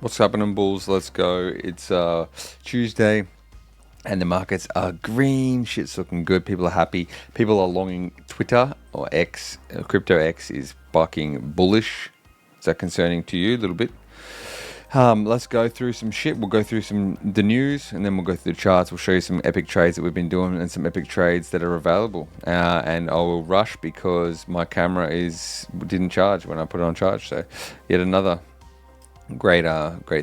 What's happening, bulls? Let's go. It's Tuesday, and the markets are green. Shit's looking good. People are happy. People are longing. Twitter or X, crypto X is bucking bullish. Is that concerning to you a little bit? Let's go through some shit. We'll go through the news, and then we'll go through the charts. We'll show you some epic trades that we've been doing and some epic trades that are available. And I will rush because my camera didn't charge when I put it on charge. So yet another great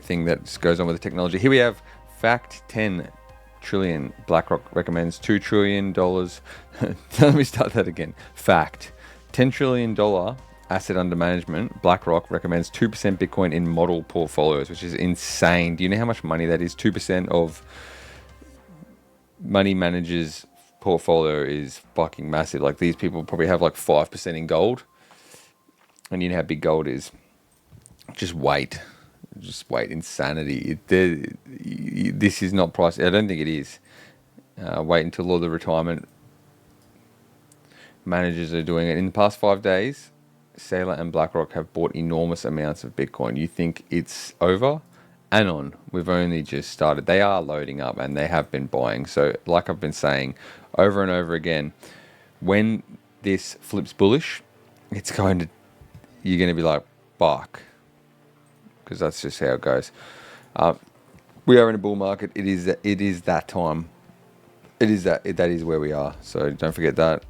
thing that goes on with the technology. Here we have fact 10 trillion. BlackRock recommends $2 trillion. Let me start that again. Fact $10 trillion asset under management. BlackRock recommends 2% Bitcoin in model portfolios, which is insane. Do you know how much money that is? 2% of money managers' portfolio is fucking massive. Like, these people probably have like 5% in gold, and you know how big gold is. Just wait, insanity. This is not priced. I don't think it is. Wait until all the retirement managers are doing it. In the past 5 days, Saylor and BlackRock have bought enormous amounts of Bitcoin. You think it's over? Anon, we've only just started. They are loading up, and they have been buying. So, like I've been saying over and over again, when this flips bullish, you're going to be like, fuck. Because that's just how it goes. We are in a bull market. It is that time. That is where we are. So don't forget that.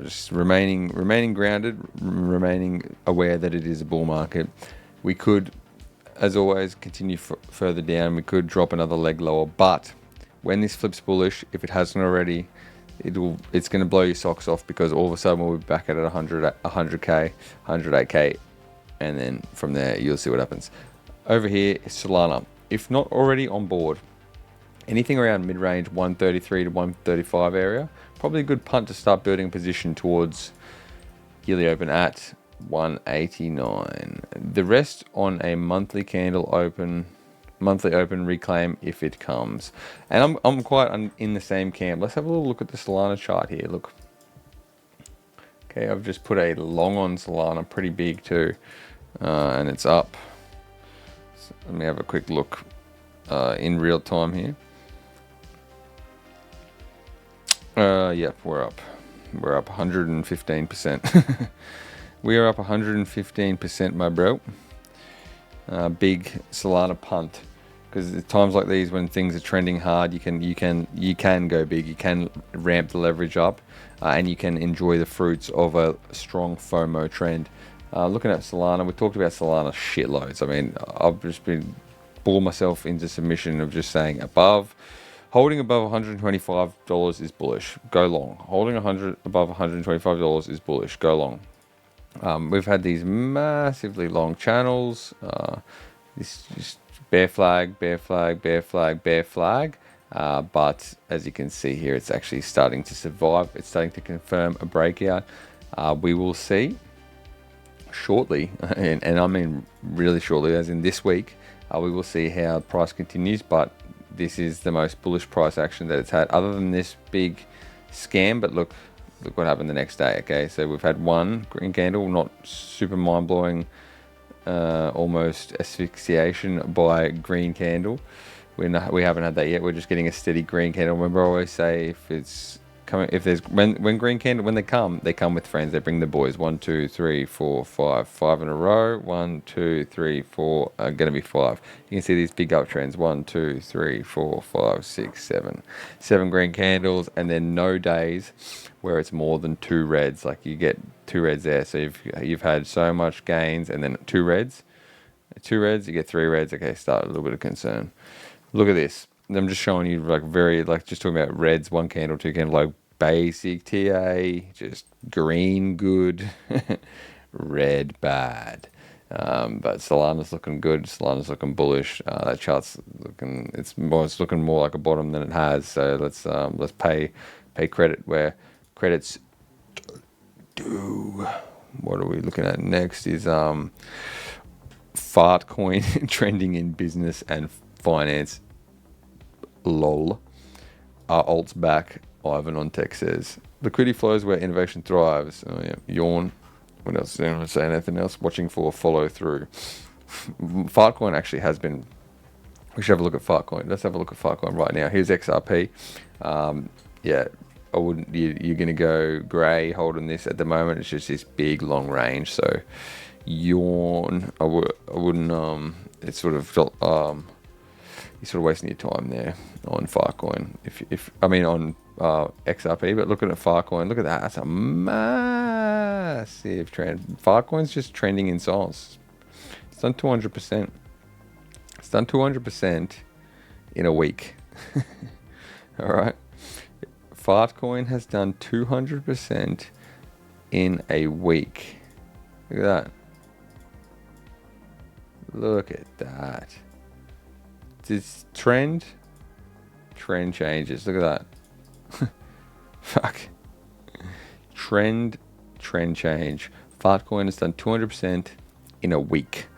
Just remaining grounded, remaining aware that it is a bull market. We could, as always, continue further down. We could drop another leg lower. But when this flips bullish, if it hasn't already, it's going to blow your socks off, because all of a sudden we'll be back at 100k, 108k. And then from there, you'll see what happens. Over here is Solana. If not already on board, anything around mid-range 133 to 135 area, probably a good punt to start building a position towards yearly open at 189. The rest on a monthly open reclaim if it comes. And I'm quite in the same camp. Let's have a little look at the Solana chart here. Look. Okay, I've just put a long on Solana, pretty big too. And it's up. So let me have a quick look in real time here. Yep, we're up. We're up 115%. We are up 115%, my bro. Big Solana punt, because at times like these, when things are trending hard, you can go big. You can ramp the leverage up, and you can enjoy the fruits of a strong FOMO trend. Looking at Solana, we talked about Solana shitloads. I mean, I've just been bore myself into submission of just saying holding above $125 is bullish, go long. Holding above $125 is bullish, go long. We've had these massively long channels. This just bear flag, bear flag, bear flag, bear flag. But as you can see here, it's actually starting to survive. It's starting to confirm a breakout. We will see shortly, and I mean really shortly, as in this week, we will see how the price continues. But this is the most bullish price action that it's had, other than this big scam. But look what happened the next day. Okay, so we've had one green candle, not super mind-blowing, almost asphyxiation by green candle. We haven't had that yet. We're just getting a steady green candle. Remember, I always say, if it's coming, when green candle, when they come with friends. They bring the boys. 1, 2, 3, 4, 5 in a row. 1, 2, 3, 4. Gonna be 5. You can see these big uptrends. 1, 2, 3, 4, 5, 6, 7. 7 green candles, and then no days where it's more than 2 reds. Like, you get 2 reds there. So you've had so much gains, and then 2 reds. 2 reds, you get 3 reds. Okay, start a little bit of concern. Look at this. I'm just showing you just talking about reds, 1 candle, 2 candle, like basic TA, just green good, red bad. But Solana's looking good. Solana's looking bullish. That chart's it's looking more like a bottom than it has. So let's pay credit where credit's due. What are we looking at next? Is fart coin trending in business and finance. LOL. Are alts back? Ivan on tech says. Liquidity flows where innovation thrives. Oh yeah. Yawn. What else? Anyone say anything else? Watching for follow through. Filecoin actually has been. We should have a look at Filecoin. Let's have a look at Filecoin right now. Here's XRP. Yeah, I wouldn't. You're going to go grey holding this at the moment. It's just this big long range. So yawn. I wouldn't. It's sort of you're sort of wasting your time there on Filecoin. If I mean on XRP, but looking at Filecoin, look at that. That's a massive trend. Filecoin's just trending in size. It's done 200%. It's done 200% in a week. All right. Filecoin has done 200% in a week. Look at that. Look at that. This trend changes. Look at that. Fuck. Trend change. Filecoin has done 200% in a week.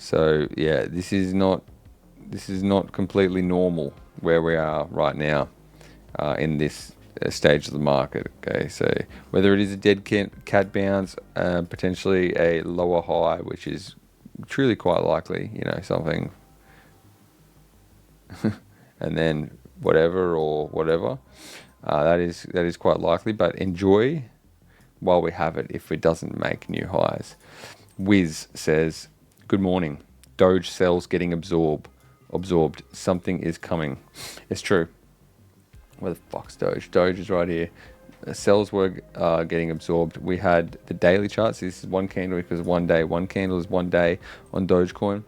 So yeah, this is not completely normal where we are right now in this stage of the market. Okay, so whether it is a dead cat bounce, potentially a lower high, which is truly quite likely, something, and then whatever, that is quite likely. But enjoy while we have it if it doesn't make new highs. Wiz says, good morning. Doge cells getting absorbed. Something is coming. It's true. Where the fuck's Doge? Doge is right here. Cells were getting absorbed. We had the daily charts. This is one candle because one day. One candle is 1 day on Dogecoin.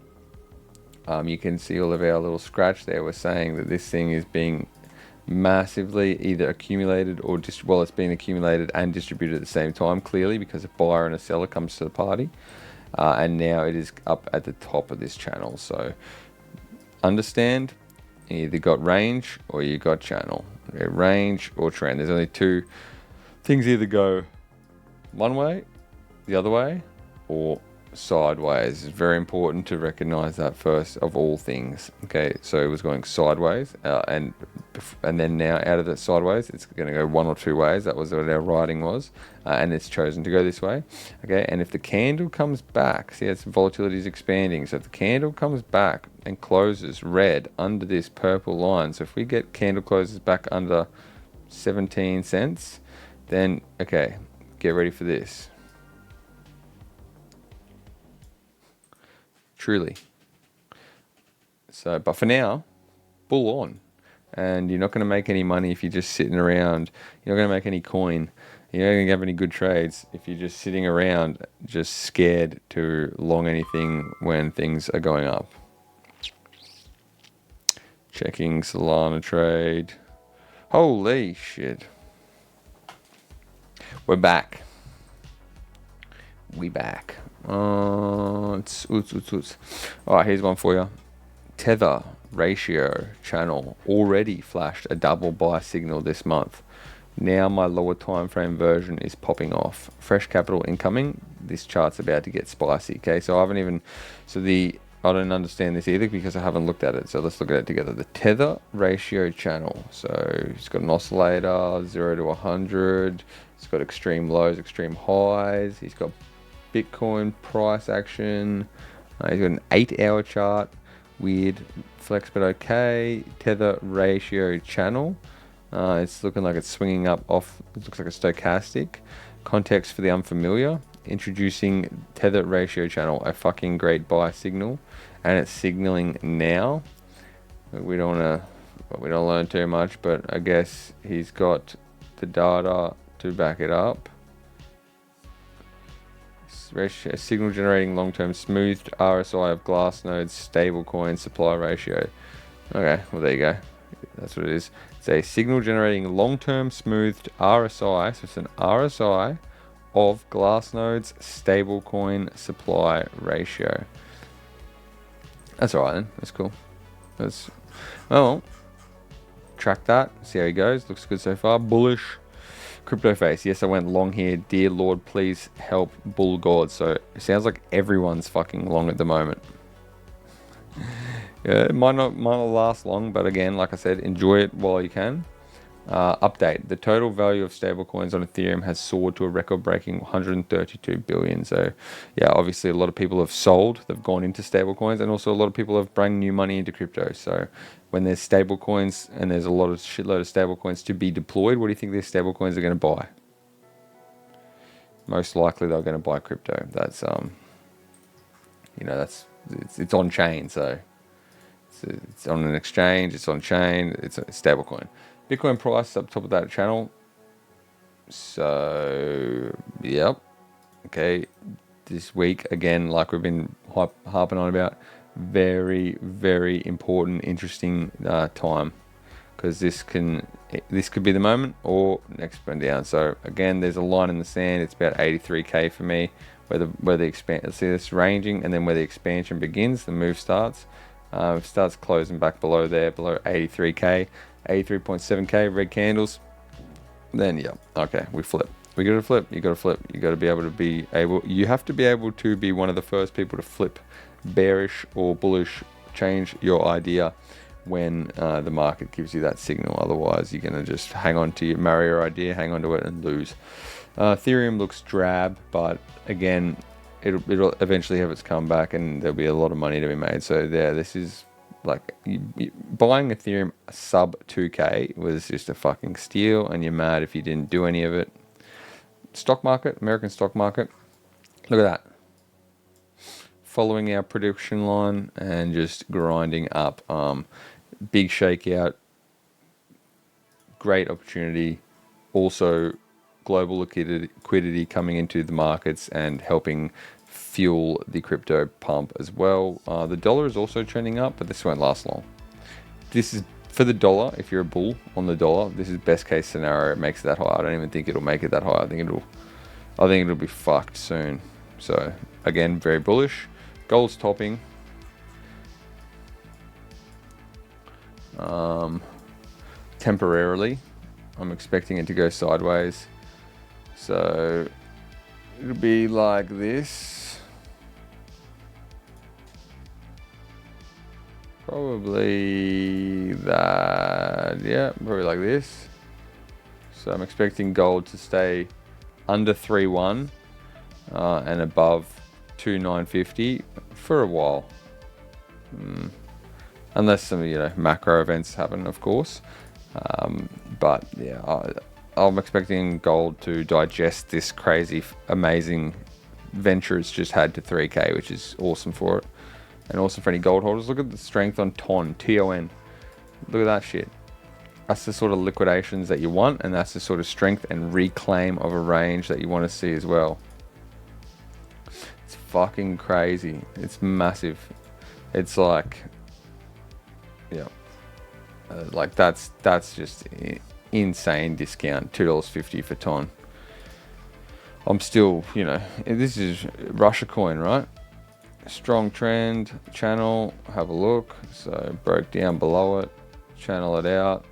You can see all of our little scratch there. We're saying that this thing is being massively either accumulated or it's being accumulated and distributed at the same time, clearly, because a buyer and a seller comes to the party. And now it is up at the top of this channel. So understand, you either got range or you got channel. Okay, range or trend. There's only two things: either go one way, the other way, or sideways. It's very important to recognize that first of all things. Okay, so it was going sideways, and then now out of the sideways, it's going to go one or two ways. That was what our writing was, and it's chosen to go this way. Okay, and if the candle comes back, see, its volatility is expanding. So if the candle comes back and closes red under this purple line, so if we get candle closes back under 17 cents, then okay, get ready for this. Truly. So, but for now, bull on. And you're not going to make any money if you're just sitting around. You're not going to make any coin. You're not going to have any good trades if you're just sitting around, just scared to long anything when things are going up. Checking Solana trade. Holy shit. We're back. We back. All right, here's one for you. Tether ratio channel already flashed a double buy signal this month. Now my lower time frame version is popping off. Fresh capital incoming. This chart's about to get spicy. Okay, so I don't understand this either because I haven't looked at it. So let's look at it together. The Tether ratio channel. So it's got an oscillator, 0 to 100. It's got extreme lows, extreme highs. He's got Bitcoin price action. He's got an 8-hour chart. Weird flex, but okay. Tether ratio channel. It's looking like it's swinging up off. It looks like a stochastic. Context for the unfamiliar. Introducing Tether ratio channel, a fucking great buy signal, and it's signaling now. We don't learn too much, but I guess he's got the data to back it up. Ratio, signal generating long-term smoothed RSI of Glassnode's stablecoin supply ratio. Okay, well there you go. That's what it is. It's a signal generating long-term smoothed RSI. So it's an RSI of Glassnode's stablecoin supply ratio. That's alright then. That's cool. Track that. See how he goes. Looks good so far. Bullish. Crypto face. Yes, I went long here. Dear Lord, please help bull god. So it sounds like everyone's fucking long at the moment. Yeah, it might not last long, but again, like I said, enjoy it while you can. Update: the total value of stablecoins on Ethereum has soared to a record-breaking 132 billion. So, yeah, obviously a lot of people have sold, they've gone into stablecoins, and also a lot of people have brought new money into crypto. So, when there's stablecoins and there's a shitload of stablecoins to be deployed, what do you think these stablecoins are going to buy? Most likely they're going to buy crypto. That's it's on chain, so it's on an exchange, it's on chain, it's a stablecoin. Bitcoin price up top of that channel. So, yep. Okay. This week, again, like we've been harping on about, very, very important, interesting time. Because this could be the moment or next one down. So, again, there's a line in the sand. It's about 83K for me. Where the expansion, see this ranging, and then where the expansion begins, the move starts. It starts closing back below there, below 83K. 83.7K, red candles. Then, yeah, okay, we flip. We got to flip. You got to flip. You got to be able to be able. You have to be able to be one of the first people to flip, bearish or bullish, change your idea when the market gives you that signal. Otherwise, you're gonna just marry your idea, hang on to it, and lose. Ethereum looks drab, but again, it'll eventually have its comeback, and there'll be a lot of money to be made. So there, this is. Like, buying Ethereum sub 2K was just a fucking steal, and you're mad if you didn't do any of it. Stock market, American stock market. Look at that. Following our prediction line and just grinding up. Big shakeout. Great opportunity. Also, global liquidity coming into the markets and helping fuel the crypto pump as well. The dollar is also trending up, but this won't last long. This is for the dollar. If you're a bull on the dollar, this is best case scenario. It makes it that high. I don't even think it'll make it that high. I think it'll be fucked soon. So again, very bullish. Gold's topping. Temporarily, I'm expecting it to go sideways. So it'll be like this. Probably that, yeah, probably like this. So I'm expecting gold to stay under 3.1 and above 2.950 for a while. Unless some macro events happen, of course. But yeah, I'm expecting gold to digest this crazy, amazing venture it's just had to 3K, which is awesome for it. And also for any gold holders, look at the strength on TON, T-O-N. Look at that shit. That's the sort of liquidations that you want, and that's the sort of strength and reclaim of a range that you want to see as well. It's fucking crazy. It's massive. It's like, yeah, like that's just insane discount. $2.50 for TON. I'm still, this is Russia coin, right? Strong trend channel, have a look. So broke down below it, channel it out,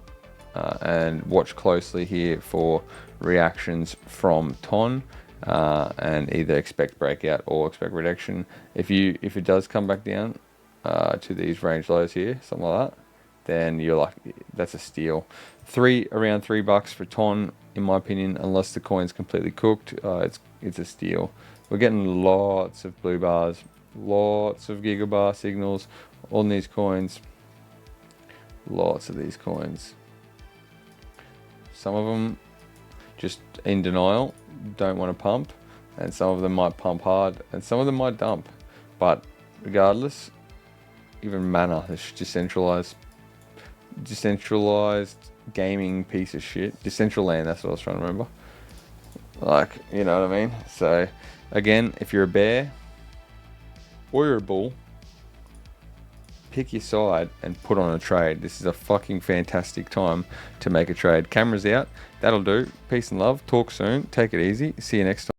and watch closely here for reactions from TON, and either expect breakout or expect rejection. If it does come back down to these range lows here, something like that, then you're like, that's a steal. Around $3 for TON, in my opinion, unless the coin's completely cooked. It's a steal. We're getting lots of blue bars, lots of gigabar signals on these coins. Lots of these coins. Some of them just in denial, don't want to pump, and some of them might pump hard, and some of them might dump. But regardless, even Mana, this decentralized gaming piece of shit. Decentraland, that's what I was trying to remember. Like, you know what I mean? So, again, if you're a bear or you're a bull, pick your side and put on a trade. This is a fucking fantastic time to make a trade. Cameras out. That'll do. Peace and love. Talk soon. Take it easy. See you next time.